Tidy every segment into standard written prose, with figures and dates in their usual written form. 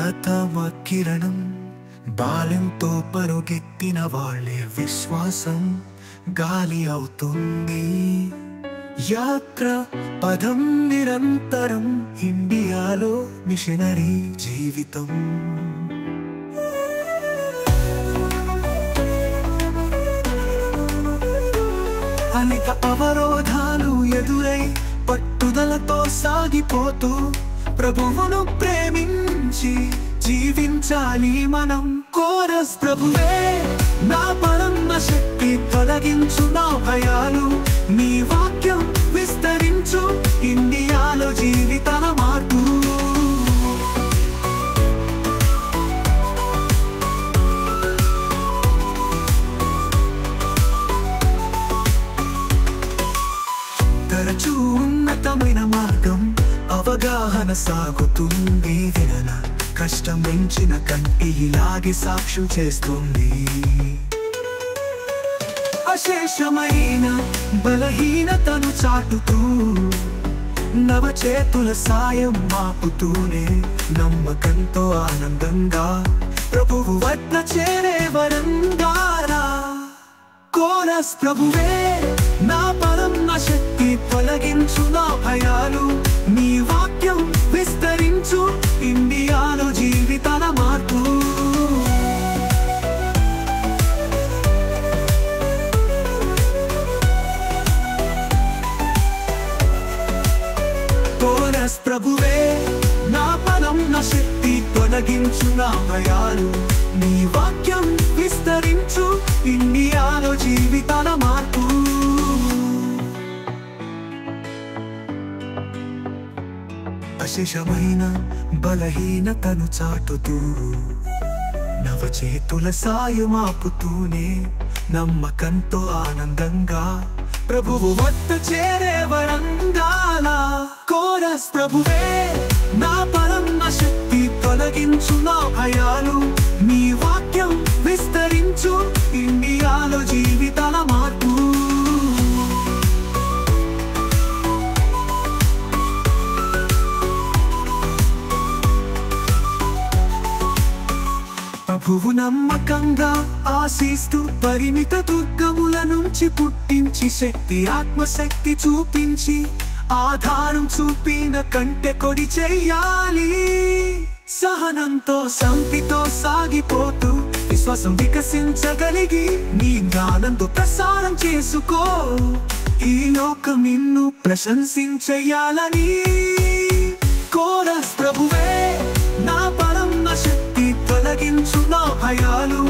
ప్రథమ కిరణం బాలెంతో పరుగెత్తిన వాళ్ళే విశ్వాసం గాలి అవుతుంది. యాత్ర పదం నిరంతరం ఇండియాలో మిషనరీ జీవితం. అనేక అవరోధాలు ఎదురై పట్టుదలతో సాగిపోతూ ప్రభువును ప్రేమించి జీవించాలి మనం. కోరస్ ప్రభువే నా పరమ శక్తి, తొలగించు నా భయాలు, నీ వాక్యం విస్తరించు ఇండియాలో జీవితాల మార్పు. తరచూ ఉన్నతమైన మార్గం అవగాహన సాగుతుంది. వినన కష్టం మించిన కంటి ఇలాగే సాక్ష్యం చేస్తుంది. అశేషమైన బలహీనతను చాటుతూ నవచేతుల సాయం మాపుతూనే నమ్మకంతో ఆనందంగా ప్రభువు వద్ద చేరే వరంగారా. కోరస్ ప్రభువే నా పరమ శక్తి, తొలగించు నా భయాలు, నీ వాక్యం విస్తరించు ఇండియాలో జీవితాల మార్పు. కోరస్ ప్రభువే నా పరమ శక్తి, తొలగించు నా భయాలు, నీ వాక్యం విస్తరించు ఇండియాలో జీవితాల మార్పు. అశేషమైన బలహీనతను చాటుతూ నవచేతుల సాయం ఆపుతూనే నమ్మకంతో ఆనందంగా ప్రభువు వద్ద చేరే వరంగాల. కోరస్ ప్రభువే నా పరమ శక్తి, తొలగించు నా భయాలు, నీ వాక్యం విస్తరించు ఇండియాలో జీవితాల మార్పు. ప్రభువు నమ్మకంగా ఆశిస్తూ పరిమిత దుర్గముల నుంచి పుట్టించి శక్తి ఆత్మశక్తి చూపించి ఆధారం చూపిన కంటె కొడి చెయ్యాలి. సహనంతో శాంతితో సాగిపోతూ విశ్వాసం వికసించగలిగి నీ జ్ఞానంతో ప్రసారం చేసుకో. ఈ లోకం నిన్ను ప్రశంసించేయాలని. కోరస్ ప్రభువే నా పరమ శక్తి, తొలగించు నా భయాలు,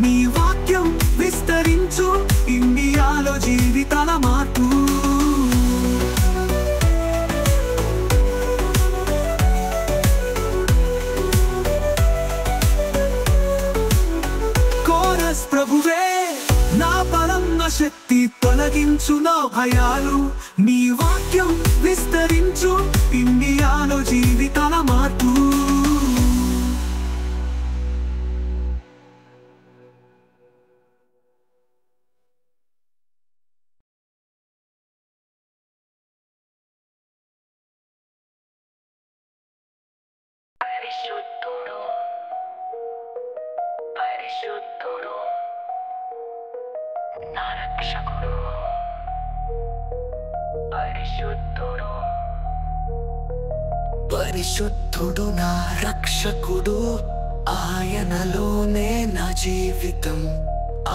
నీ వాక్యం విస్తరించు ఇండియాలో జీవితాల మార్పు. కోరస్ ప్రభువే నా పరమ శక్తి, తొలగించు నా భయాలు, నీ వాక్యం విస్తరించు ఇండియాలో జీవితాల మార్పు. పరిశుద్ధుడు పరిశుద్ధుడు నా రక్షకుడు, పరిశుద్ధుడు పరిశుద్ధుడు నా రక్షకుడు, ఆయనలోనే నా జీవితం.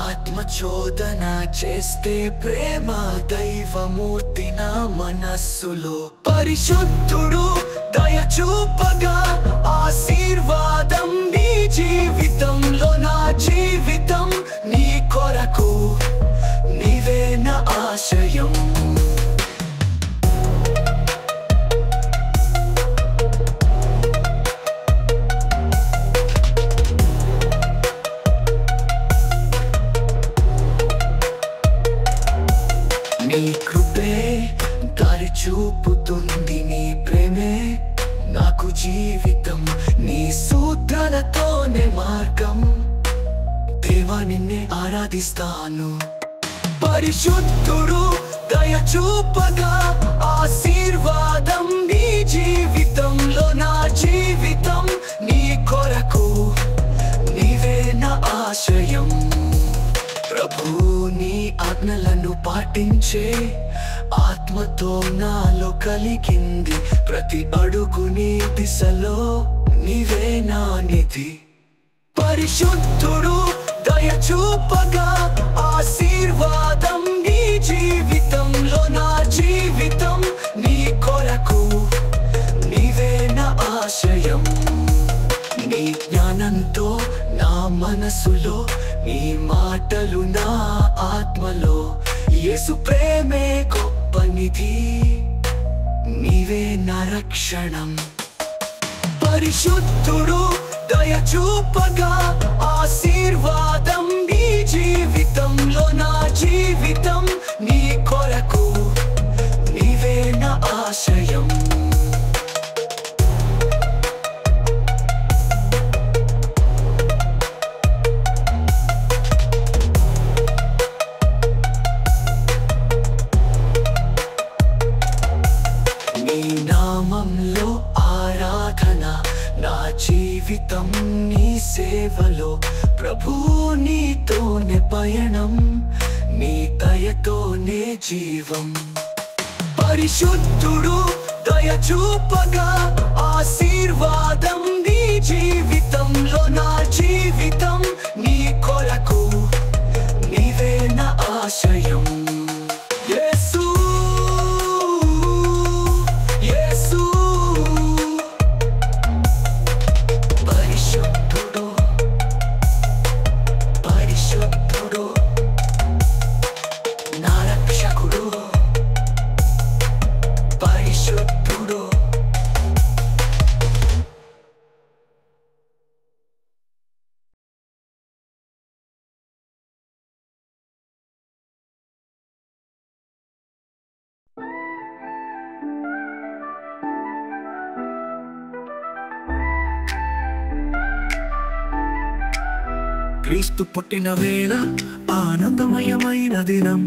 ఆత్మచోదన చేస్తే ప్రేమ దైవమూర్తి నా మనస్సులో. పరిశుద్ధుడు దయ చూపగా ఆశీర్వాదం నీ జీవితంలో. నా జీవితం నీ కొరకు, నీవే నా ఆశయం. నీ కృపే దారి చూపుతుంది, నీ ప్రేమే నాకు జీవితం, నీ సూత్రాలతోనే మార్గం. దేవా నిన్నే ఆరాధిస్తాను. పరిశుద్ధుడు దయ చూపగా ఆశీర్వాదం నీ జీవితంలో. నా జీవితం నీ కొరకు, ఆశయం. ప్రభు నీ ఆజ్ఞలను పాటించే ఆత్మతో నాలో కలిగింది. ప్రతి అడుగు నీ దిశలో నీవే నా నిధి. పరిశుద్ధుడు దయ చూపగా ఆశీర్వాదం నీ జీవితంలో. నా జీవితం నీ కొరకు నీవే నా ఆశయం. నీ జ్ఞానంతో నా మనసులో, నీ మాటలు నా ఆత్మలో. యేసు ప్రేమే గొప్ప నిధి, నీవే నా రక్షణం. పరిశుద్ధుడు దయ చూపగా ఆశీర్వాదం నీ జీవితంలో. నా జీవితం నీ కొరకు నీవే నా ఆశయం. నీ నామంలో ఆరాధన, నా జీవితం నీ సేవలో. ప్రభు నీతోనే పయనం, నీ దయతోనే జీవం. పరిశుద్ధుడు దయ చూపగా ఆశీర్వాదం నీ జీవితంలో. నా జీవితం నీ కొరకు నీవే నా ఆశయం. యేసు యేసు పరిశుద్ధుడు పరిశుద్ధుడు నా రక్షకుడు. పరిశుద్ధుడు క్రీస్తు పుట్టిన వేళ ఆనందమయమైన దినం.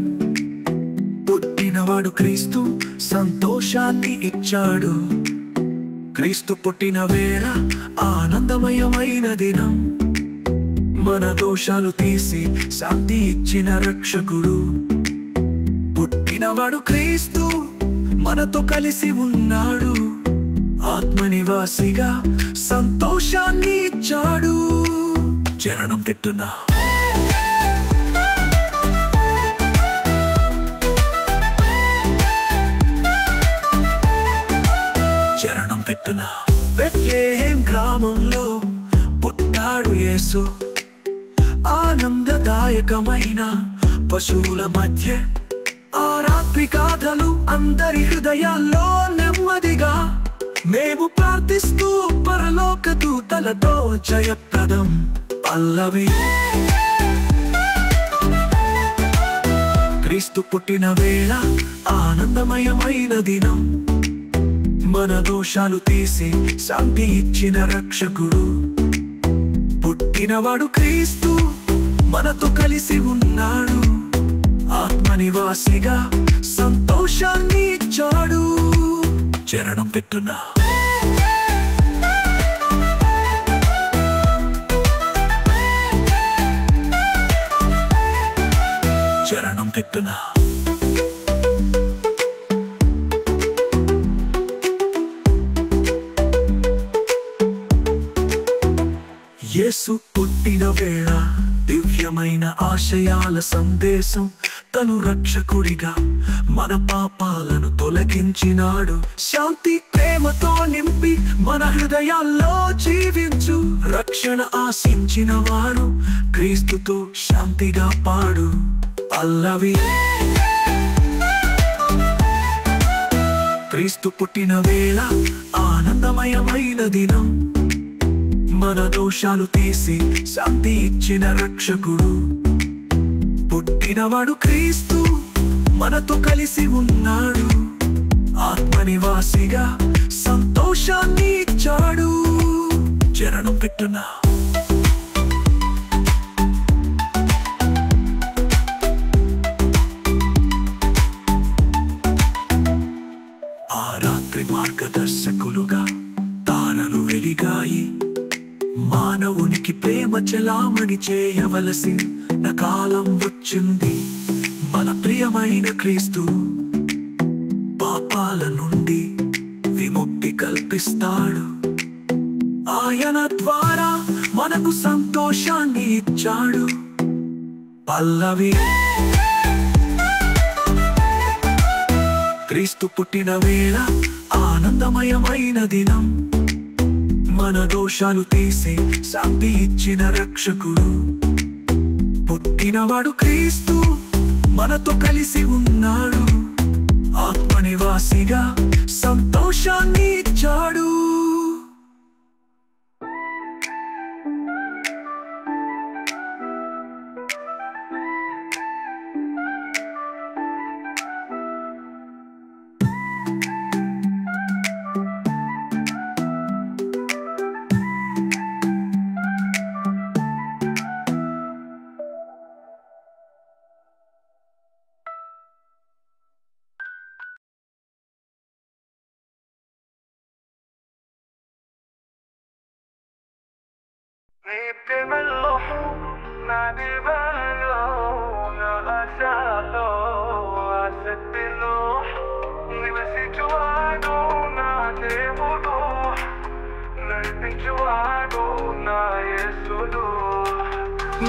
పుట్టినవాడు క్రీస్తు సంతోషాన్ని ఇచ్చాడు. క్రీస్తు పుట్టిన వేళ ఆనందమయమైన దినం. మన దోషాలు తీసి శాంతి ఇచ్చిన రక్షకుడు. పుట్టినవాడు క్రీస్తు మనతో కలిసి ఉన్నాడు. ఆత్మనివాసిగా సంతోషాన్ని ఇచ్చాడు. చరణం పెట్టున్నా చరణం పెట్టున్నా. బెత్లెహేం గ్రామంలో పుట్టాడు యేసు. ఆనందదాయకమైన పశువుల మధ్య ఆ రాత్రి గాథలు అందరి హృదయాల్లో నెమ్మదిగా. మేము ప్రార్థిస్తూ పరలోక దూతలతో జయప్రదం పల్లవి. క్రీస్తు పుట్టిన వేళ ఆనందమయమైన దినం. మన దోషాలు తీసి శాంతి ఇచ్చిన రక్షకుడు. పుట్టినవాడు క్రీస్తు మనతో కలిసి ఉన్నాడు. ఆత్మనివాసిగా సంతోషాన్ని ఇచ్చాడు. చరణం పెట్టున్నా చరణం పెట్టున్నా. యేసు పుట్టిన వేళ దివ్యమైన ఆశయాల సందేశం. తను రక్షకుడిగా మన పాపాలను తొలగించినాడు. శాంతి ప్రేమతో నింపి మన హృదయాల్లో జీవించు. రక్షణ ఆశించిన వారు క్రీస్తుతో శాంతిగా పాడు పల్లవి. క్రీస్తు పుట్టిన వేళ ఆనందమయమైన దినం. మన దోషాలు తీసి శాంతి ఇచ్చిన రక్షకుడు. పుట్టినవాడు క్రీస్తు మనతో కలిసి ఉన్నాడు. ఆత్మనివాసిగా సంతోషాన్ని ఇచ్చాడు. చరణం పెట్టున్నా ఆ రాత్రి మార్గదర్శకులుగా తారలు వెలిగాయి. మానవునికి ప్రేమ చెలామణి చేయవలసిన కాలం వచ్చింది. మన ప్రియమైన క్రీస్తు పాపాల నుండి విముక్తి కల్పిస్తాడు. ఆయన ద్వారా మనకు సంతోషాన్ని ఇచ్చాడు. పల్లవి క్రీస్తు పుట్టిన వేళ ఆనందమయమైన దినం. మన దోషాలు తీసి శాంతి ఇచ్చిన రక్షకుడు. పుట్టినవాడు క్రీస్తు మనతో కలిసి ఉన్నాడు. ఆత్మనివాసిగా సంతోషాన్ని ఇచ్చాడు.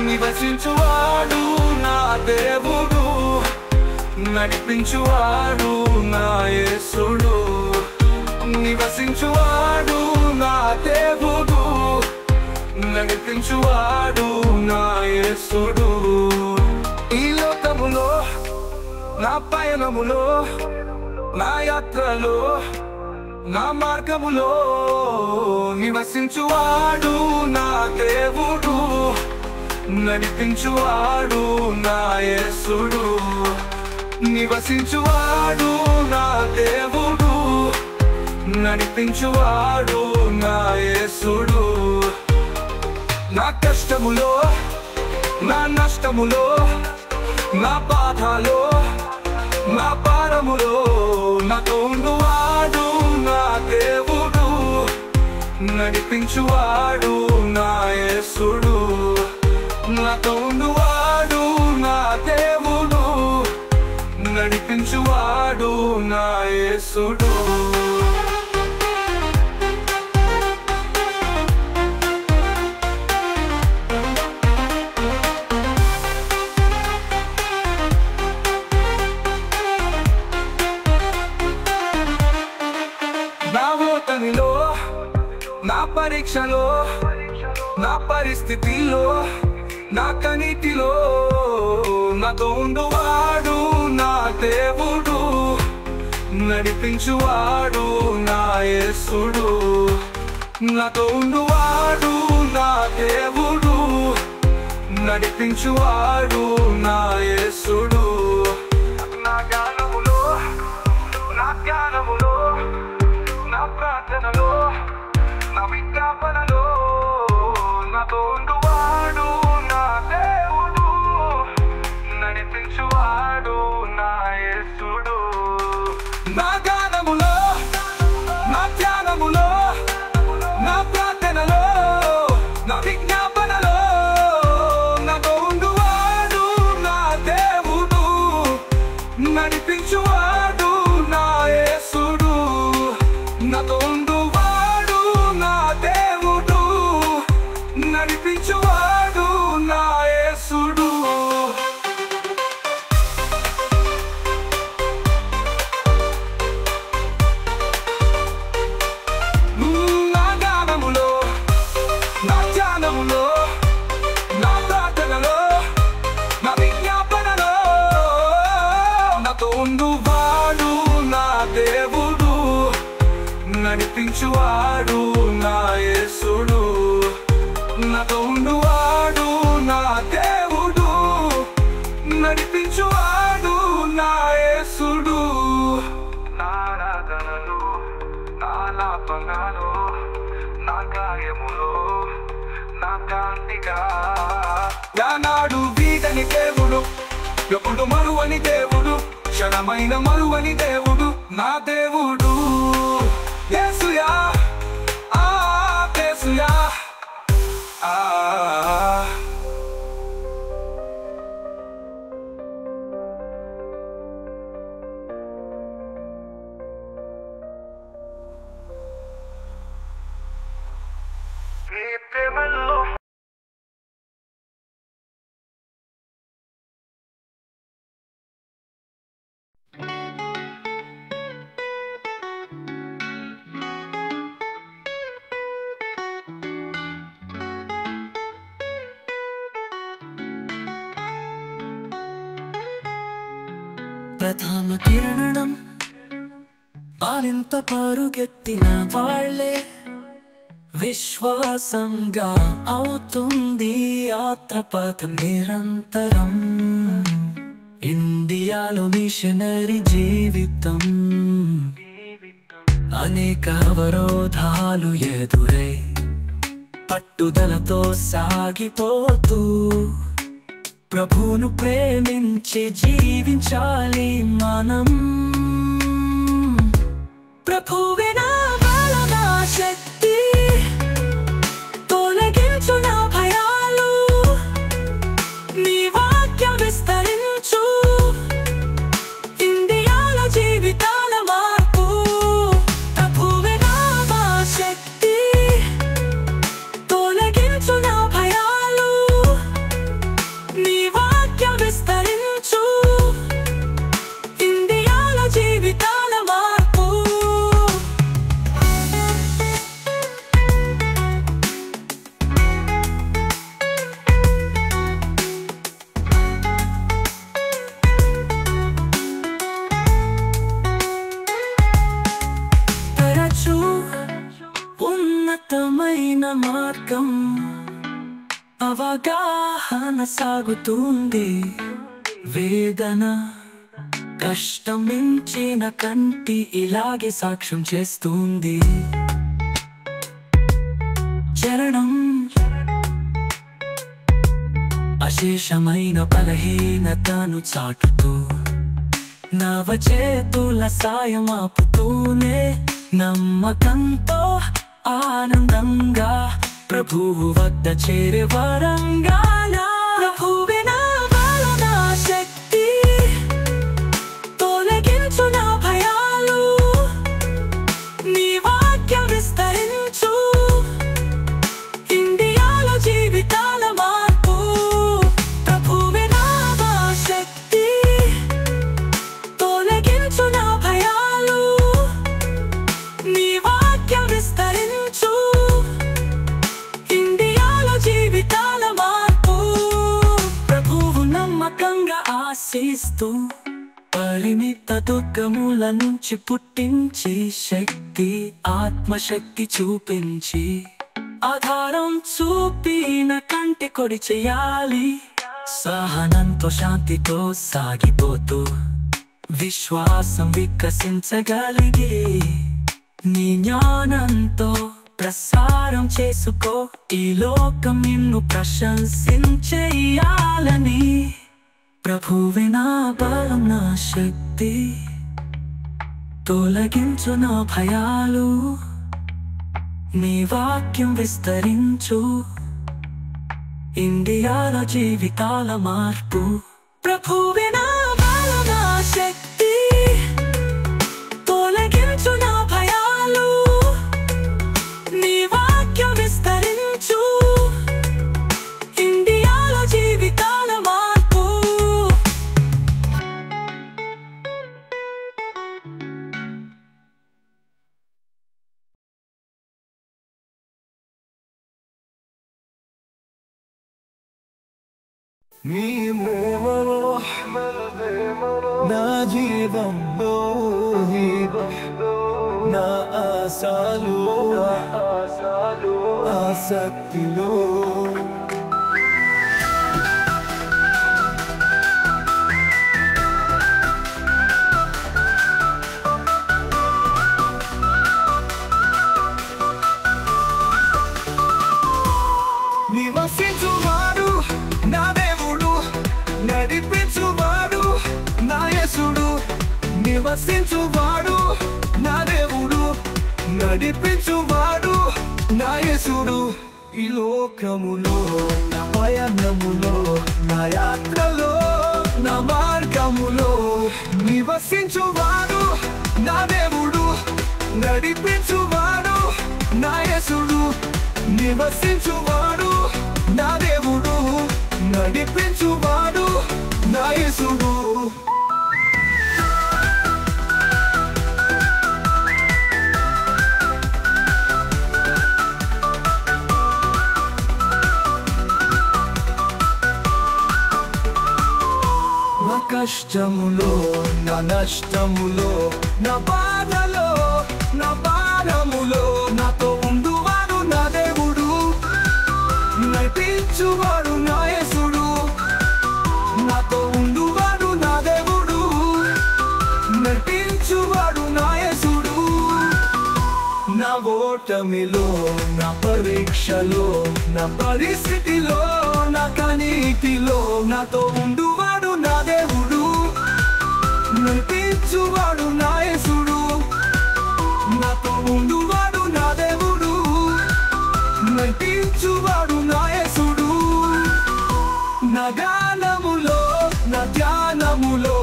నివసించువాడు నా దేవుడు, నడిపించువాడు నా యేసుడు. నివసించువాడు నా దేవుడు, నడిపించువాడు నా యేసుడు. ఈ లోకములో నా పయనములో, నా యాత్రలో, నా మార్గములో నివసించువాడు నా దేవుడు, నడిపించువాడు నా యేసుడు. నివసించువాడు నా దేవుడు, నడిపించువాడు నా యేసుడు. నా కష్టములో, నా నష్టములో, నా బాధలో, నా భారములో నాతో ఉండువాడు నా దేవుడు, నడిపించువాడు నా యేసుడు. నాతో ఉండువాడు నా దేవుడు, నడిపించువాడు నా యేసుడు. నా ఓటమిలో, నా పరీక్షలో, నా పరిస్థితిలో, నా కనీతిలో నాతో ఉండువాడు నా దేవుడు, నడిపించువాడు నా యేసుడు. నాతో ఉండువాడు నా దేవుడు, నడిపించువాడు నా యేసుడు. నా జ్ఞానములో, నా ధ్యానములో, నా ప్రార్థనలో, నా విజ్ఞాపనలో నాతో ఉండువాడు నా దేవుడు, నడిపించువాడు నా యేసుడు. నా గానములో, నా ధ్యానములో, నా ప్రార్థనలో, నా విజ్ఞాపనలో నాతో ఉండువాడు నా దేవుడు, నడిపించువాడు నా యేసుడు. నాతో ఉండువాడు నా దేవుడు, నడిపించువాడు నా యేసుడు. నా గానములో, నా ధ్యానములో, నా ప్రార్థనలో, నా విజ్ఞాపనలో నాతో ఉండువాడు నా దేవుడు, నడిపించువాడు నా యేసుడు. నాతో ఉండువాడు నా దేవుడు, నడిపించువాడు నా యేసుడు. నా ఆరాధనలో, నా లాపనలో, నా గాయములో, నా కాంతిగా నాడు వీడని దేవుడు, ఎప్పుడు మరువని దేవుడు, క్షణమైన మరువని దేవుడు నా దేవుడు. యేసుయా, యేసుయా, ప్రథమ కిరణం పాలింత పరుగెత్తిన వాళ్ళే విశ్వాసంగా అవుతుంది యాత్రపథం నిరంతరం. ఇండియాలో మిషనరీ జీవితం అనేక అవరోధాలు ఎదురై పట్టుదలతో సాగిపోతూ ప్రభువును ప్రేమించి జీవించాలి మనం. ప్రభువే నా బలం, నా శక్తి, తొలగించు నా భయాలు, నీ వాక్యం విస్తరించు ఇండియాలో జీవితాల మార్పు. ప్రభువే నా శక్తి, తొలగించు నా భయాలు, నీ వాక్యం విస్తరించు ఇండియాలో జీవితాల మార్పు. తరచు ఉన్నతమైన మార్గం అవగాహన సాగుతుంది. వేదన కష్టం మించిన కంటి ఇలాగే సాక్ష్యం చేస్తుంది. చరణం అశేషమైన బలహీనతను చాటుతూ నవ చేతుల సాయం ఆపుతూనే నమ్మకంతో ఆనందంగా ప్రభువు వద్ద చేరే వరంగా. ప్రభువే నా బలం, నా శక్తి, తొలగించు నా భయాలు, నీ వాక్యం విస్తరించు ఇండియాలో జీవితాల మార్పు. ప్రభువే నా శక్తి, తొలగించు నా భయాలు, నీ వాక్యం విస్తరించు ఇండియాలో జీవితాల మార్పు. ప్రభువు నమ్మకంగా ఆశిస్తూ పరిమిత దుర్గముల నుంచి పుట్టించి శక్తి ఆత్మశక్తి చూపించి ఆధారం చూపిన కంటి కొడి చేయాలి. సహనంతో శాంతితో సాగిపోతూ విశ్వాసం వికసించగలిగి నీ జ్ఞానంతో ప్రసారం చేసుకో ఈ లోకం నిన్ను ప్రశంసించేయాలని. ప్రభువే నా బలం, నా శక్తి, తొలగించు నా భయాలు, నీ వాక్యం విస్తరించు ఇండియాలో జీవితాల మార్పు. ప్రభువే నా బలం, నా శక్తి, తొలగించు నా భయాలు, నీ వాక్యం విస్తరించు ఇండియాలో జీవితాల మార్పు. నీ ప్రేమలో నా జీవంలో నా ఆశలు ఆసక్తిలో నివసించువాడు నా దేవుడు, నడిపించువాడు నా యేసుడు. నివసించువాడు నా దేవుడు, నడిపించువాడు నా యేసుడు. ఈ లోకములో నా పయనములో నా యాత్రలో నా మార్గములో నివసించువాడు నా దేవుడు, నడిపించువాడు నా యేసుడు. నివసించువాడు నా దేవుడు, నడిపించువాడు నా యేసుడు. కష్టములో నా నష్టములో నా బాధలో నా భారములో నాతో ఉండువాడు నా దేవుడు నడిపించువాడు నా యేసుడు నాతో ఉండువాడు నా దేవుడు నడిపించువాడు నా యేసుడు నా ఓటమిలో నా పరీక్షలో నా పరిస్థితిలో నా కనీతిలో నాతో ఉండువాడు నా దేవుడు నడిపించువాడు నా యేసుడు నాతో ఉండువాడు నా దేవుడు నడిపించువాడు నా యేసుడు నా గానములో నా ధ్యానములో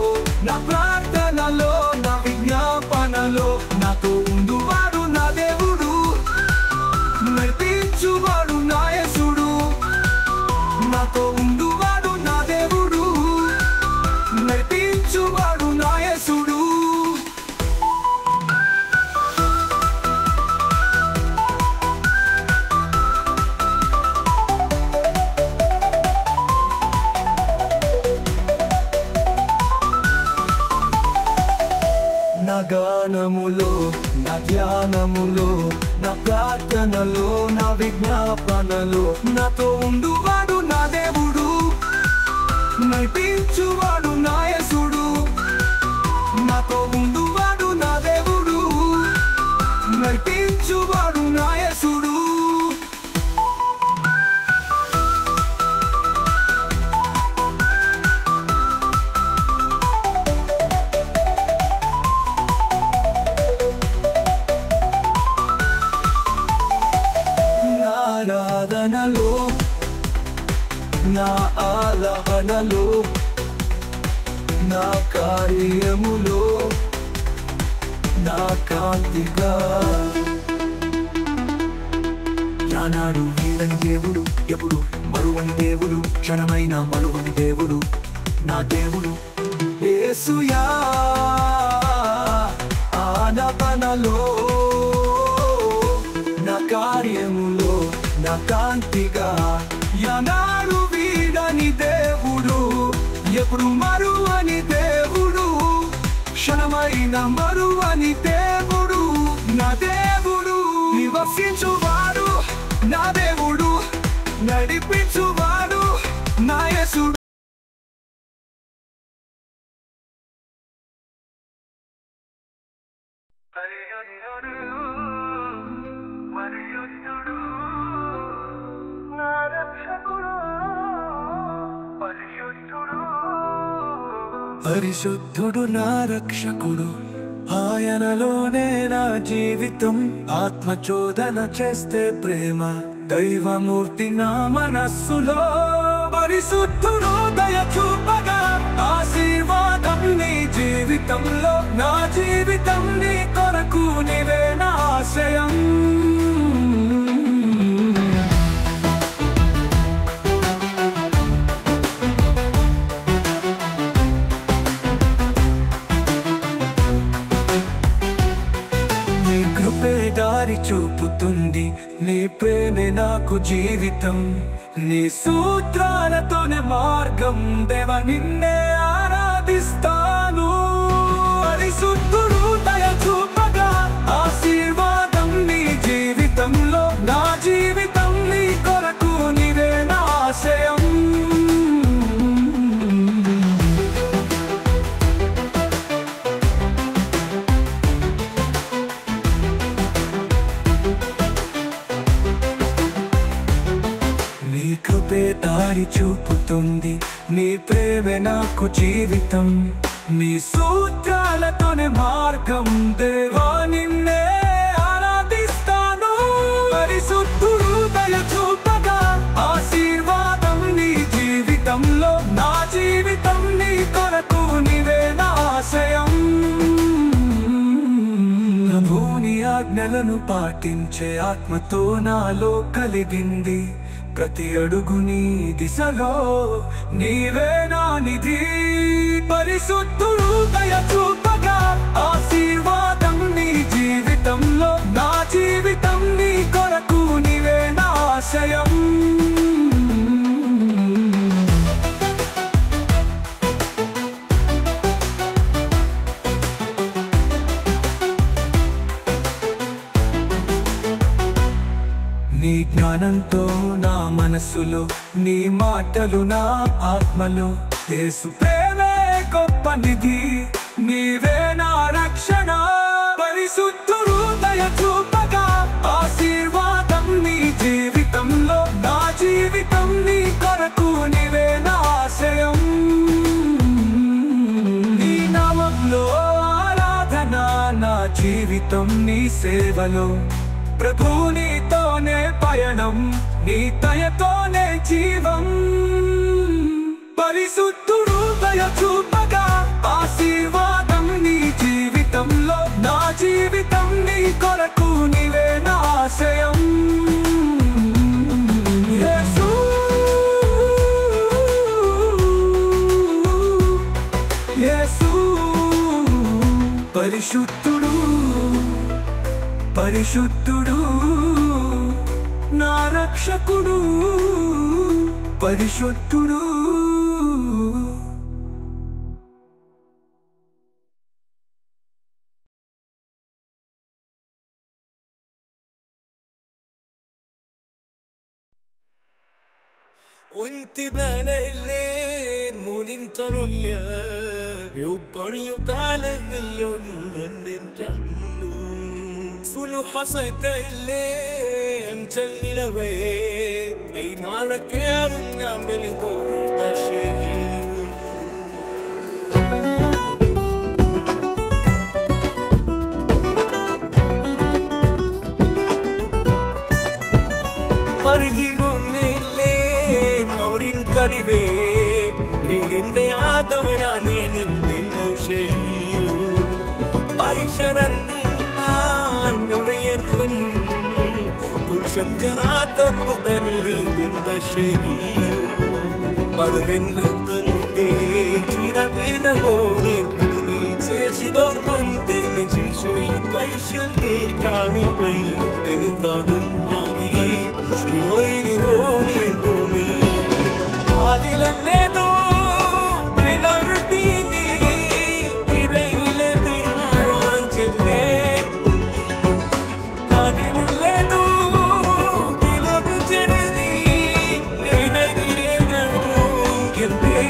నా ప్రార్థనలో నా విజ్ఞాపనలో నాతో ఉండువాడు నా దేవుడు నడిపించువాడు నా యేసుడు నాతో ఉండువాడు నా దేవుడు నడిపించువాడు నా యేసుడు నా గానములో నా ధ్యానములో నా ప్రార్థనలో నా విజ్ఞాపనలో నాతో ఉండువాడు నా దేవుడు నడిపించువాడు నా యేసుడు నాతో ఉండువాడు నా దేవుడు నడిపించువాడు నా యేసుడు ఆరాధనలో నా ఆలాపనలో నా కార్యములో నా కాంతిగా నానాడు వీడని దేవుడు ఎప్పుడు మరువని దేవుడు క్షణమైన మరువని దేవుడు నా దేవుడు యేసుయా ఆలాపనలో నా కార్యములో నా కాంతిగా యానాడు వీడని దేవుడు ఎప్పుడు మరువని దేవుడు క్షణమైన మరువని దేవుడు నా దేవుడు నివసించువాడు నా దేవుడు నడిపించువాడు నా యేసుడు పరిశుద్ధుడు నా రక్షకుడు ఆయనలోనే నా జీవితం ఆత్మచోదన చేస్తే ప్రేమ దైవమూర్తి నా మనస్సులో పరిశుద్ధుడు దయ చూపగా ఆశీర్వాదం నీ జీవితంలో నా జీవితం నీ కొరకు నీవే నా ఆశయం దారి చూపుతుంది నీ ప్రేమే నాకు జీవితం నీ సూత్రాలతోనే మార్గం దేవా నిన్నే ఆరాధిస్తాను పరిశుద్ధుడు దయ చూపగా ఆశీర్వాదం నీ జీవితంలో నా జీవితం నీ కొరకు నీవే నా ఆశయం దారి చూపుతుంది నీ ప్రేమే నాకు జీవితం నీ సూత్రాలతోనే మార్గం దేవా నిన్నే ఆరాధిస్తాను పరిశుద్ధుడు దయ చూపగా ఆశీర్వాదం నీ జీవితంలో నా జీవితం నీ కొరకు నీవే నా ఆశయం భూని ఆజ్ఞలను పాటించే ఆత్మతో నాలో కలిగింది ప్రతి అడుగు నీ దిశలో నీవే నా నిధి పరిశుద్ధుడు దయ చూపగా ఆశీర్వాదం నీ జీవితంలో నా జీవితం నీ కొరకు నీవే నా ఆశయం ధ్యానంతో నా మనసులో నీ మాటలు నా ఆత్మలో యేసు ప్రేమే గొప్ప నిధి నీవే నా రక్షణ పరిశుద్ధుడు దయ చూపగా ఆశీర్వాదం నీ జీవితంలో నా జీవితం నీ కొరకు నీవే నా ఆశయం నీ నామంలో ఆరాధన నా జీవితం నీ సేవలో ప్రభు నీతోనే పయనం నీ దయతోనే జీవం పరిశుద్ధుడు దయ చూపగా ఆశీర్వాదం నీ జీవితంలో నా జీవితం నీ కొరకు నీవే నా ఆశయం యేసు యేసు పరిశుద్ధుడు పరిశుద్ధుడు నా రక్షకుడు పరిశుద్ధుడు وانت بنا الليل مولين تروليا يوبر يطالع مليون من الجنة سولو حصيت الليل انت اللي لويت اي نارك يا من نعمل كل شيء Ninde adamına neninde şey Ayşe'nin anlayın Kurşun kanata bu benliğinde şey Barın lütfünde Çira bina hoğun Sesi doğrun dene çişoy Ayşe'l kani bay Dene tadın magi Şuoy hoğun dumi Adilannedo Melordini Ireile Diranchile Adilannedo Dilabujeni Enadirena Kirte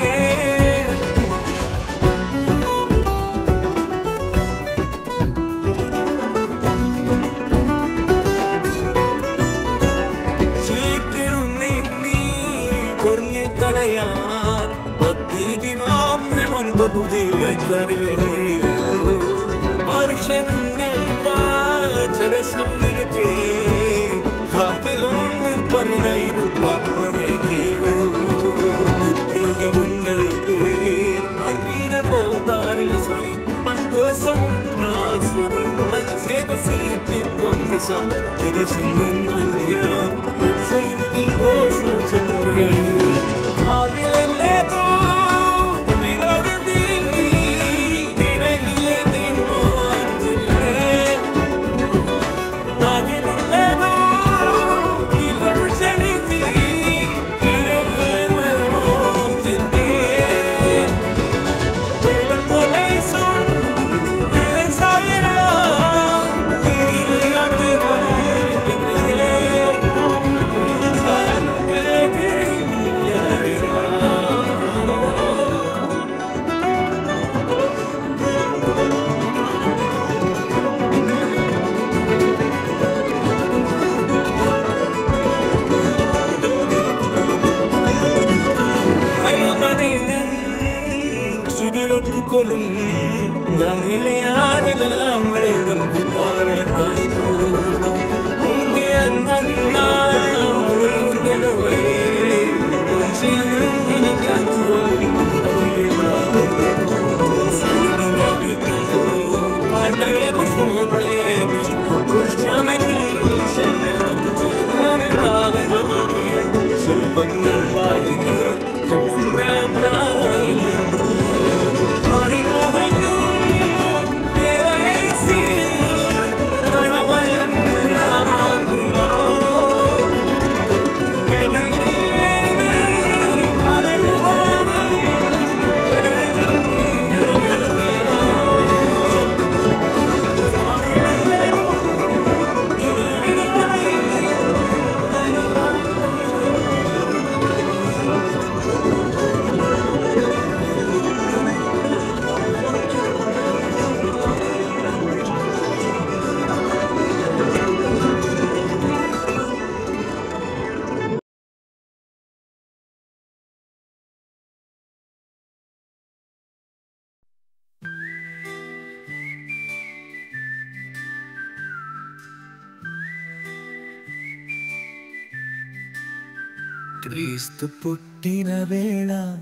క్రీస్తు పుట్టిన వేళ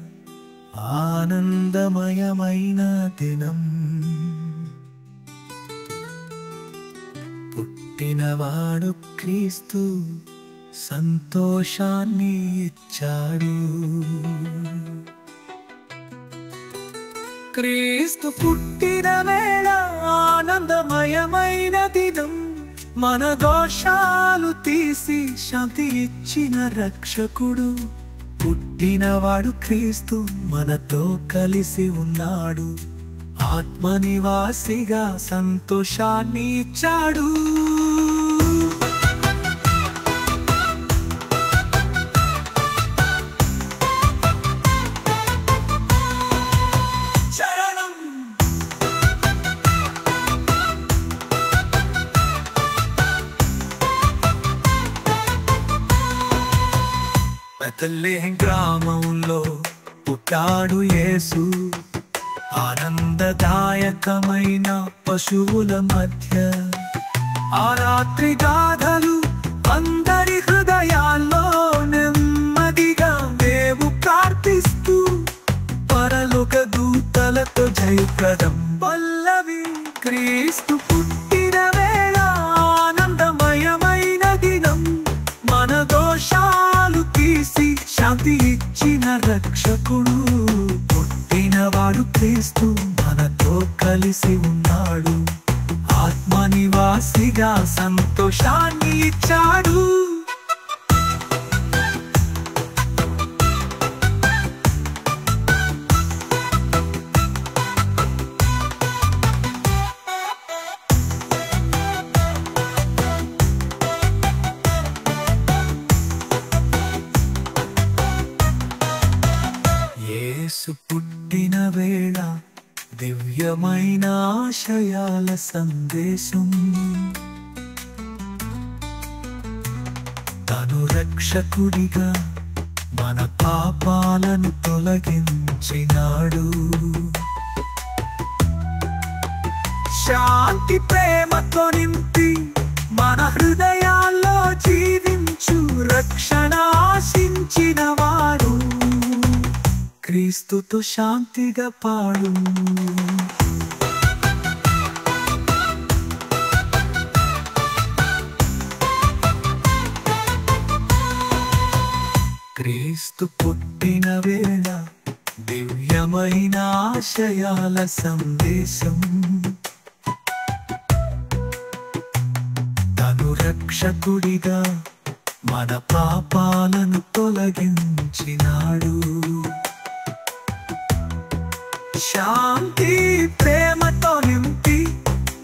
ఆనందమయమైన దినం. పుట్టినవాడు క్రీస్తు సంతోషాన్ని ఇచ్చాడు. క్రీస్తు పుట్టిన వేళ ఆనందమయమైన దినం. మన దోషాలు తీసి శాంతి ఇచ్చిన రక్షకుడు. పుట్టినవాడు క్రీస్తు మనతో కలిసి ఉన్నాడు. ఆత్మనివాసిగా సంతోషాన్ని ఇచ్చాడు. బెత్లెహేం గ్రామంలో పుట్టాడు యేసు. ఆనందదాయకమైన పశువుల మధ్య ఆ రాత్రి గాథలు అందరి హృదయాల్లో నెమ్మదిగా మేము ప్రార్థిస్తూ పరలోక దూతలతో జయప్రదం పల్లవి. క్రీస్తు పుట్టిన వేళ ఆనందమయమైన దినం. మన దోషాలు తీసి శాంతి ఇచ్చిన రక్షకుడు. పుట్టినవాడు క్రీస్తు మనతో కలిసి ఉన్నాడు. ఆత్మనివాసిగా సంతోషాన్ని ఇచ్చాడు. యేసు పుట్టిన వేళ దివ్యమైన ఆశయాల సందేశం. తను రక్షకుడిగా మన పాపాలను తొలగించినాడు. శాంతి ప్రేమతో నింపి మన హృదయాల్లో జీవించు రక్షణ ఆశించిన వారు. క్రీస్తుతో శాంతిగా పాడు. క్రీస్తు పుట్టిన వేళ దివ్యమైన ఆశయాల సందేశం. తను రక్షకుడిగా మన పాపాలను తొలగించినాడు. శాంతి ప్రేమతో నింపి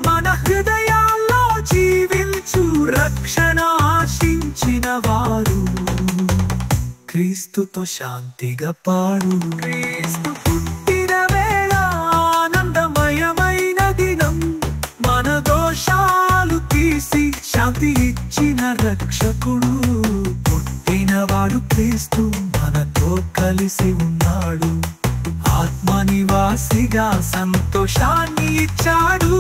మన హృదయాల్లో జీవించు రక్షణ ఆశించిన వారు. క్రీస్తుతో శాంతిగా పాడు. క్రీస్తు పుట్టిన వేళ ఆనందమయమైన దినం. మన దోషాలు తీసి శాంతి ఇచ్చిన రక్షకుడు. పుట్టినవాడు క్రీస్తు మనతో కలిసి ఉన్నాడు. ఆత్మనివాసిగా సంతోషాన్ని ఇచ్చాడు.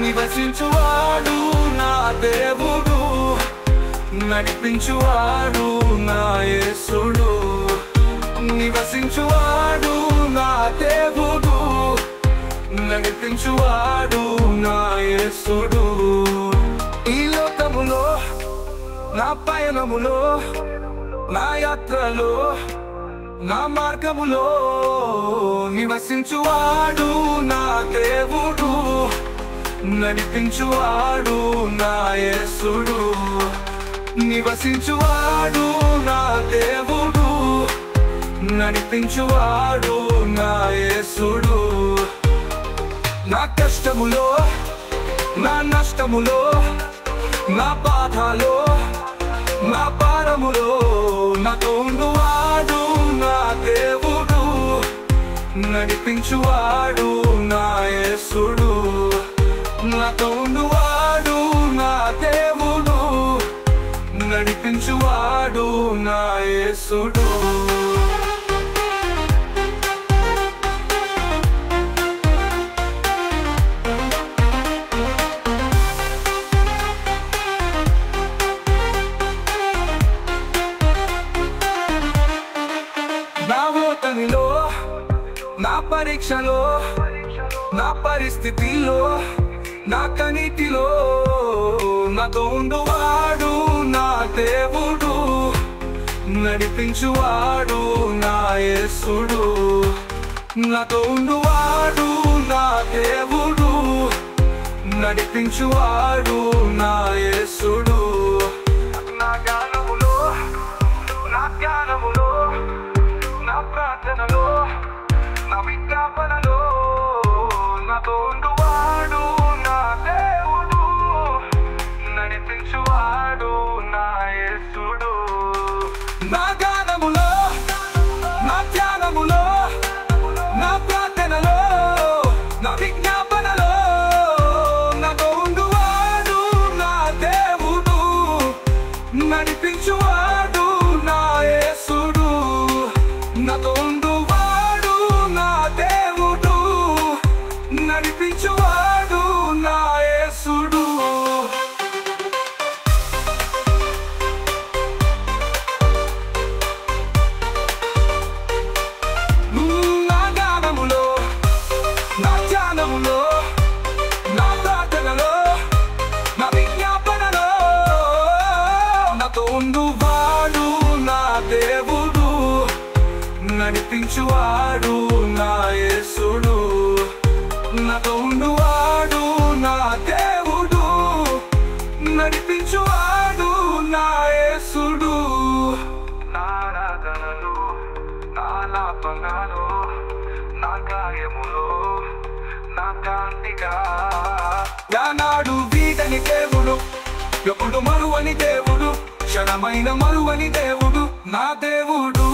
నివసించువాడు నా దేవుడు, నడిపించువాడు నా యేసుడు. నివసించువాడు నా దేవుడు, నడిపించువాడు నా యేసుడు. ఈ లోకములో నా పయనములో, నా యాత్రలో, నా మార్గములో నివసించువాడు నా దేవుడు, నడిపించువాడు నా యేసుడు. నివసించువాడు నా దేవుడు, నడిపించువాడు నా యేసుడు. నా కష్టములో నా నష్టములో, నా బాధలో, నా భారములో నాతో ఉండువాడు నా దేవుడు, నడిపించువాడు నా యేసుడు. నాతో ఉండువాడు నా దేవుడు, నడిపించువాడు నా యేసుడు. నా ఓటమిలో, నా పరీక్షలో, నా పరిస్థితిలో, నా కనీతిలో నాతో ఉండువాడు నా దేవుడు, నడిపించువాడు నా యేసుడు. నాతో ఉండువాడు నా దేవుడు, నడిపించువాడు నా యేసుడు. నా గానములో, నా ధ్యానములో, నా ప్రార్థనలో, నా విజ్ఞాపనలో నాతో ఉండువాడు నా దేవుడు, నడిపించువాడు నా యేసుడు. నా గానములో, నా ధ్యానములో, నా ప్రార్థనలో, నా విజ్ఞాపనలో నాతో ఉండువాడు నా దేవుడు, నడిపించువాడు నా యేసుడు. నాతో ఉండువాడు నా దేవుడు, నడిపించువాడు నా యేసుడు. నా గానములో, నా ధ్యానములో, నా ప్రార్థనలో, నా విజ్ఞాపనలో నాతో ఉండువాడు నా దేవుడు, నడిపించువాడు నా యేసుడు. నాతో ఉండువాడు నా దేవుడు, నడిపించువాడు నా యేసుడు. నా ఆరాధనలో, నా లాపనలో, నా గాయములో, నా కాంతిగా యానాడు వీడని దేవుడు, ఎప్పుడు మరువని దేవుడు, క్షణమైన మరువని దేవుడు నా దేవుడు.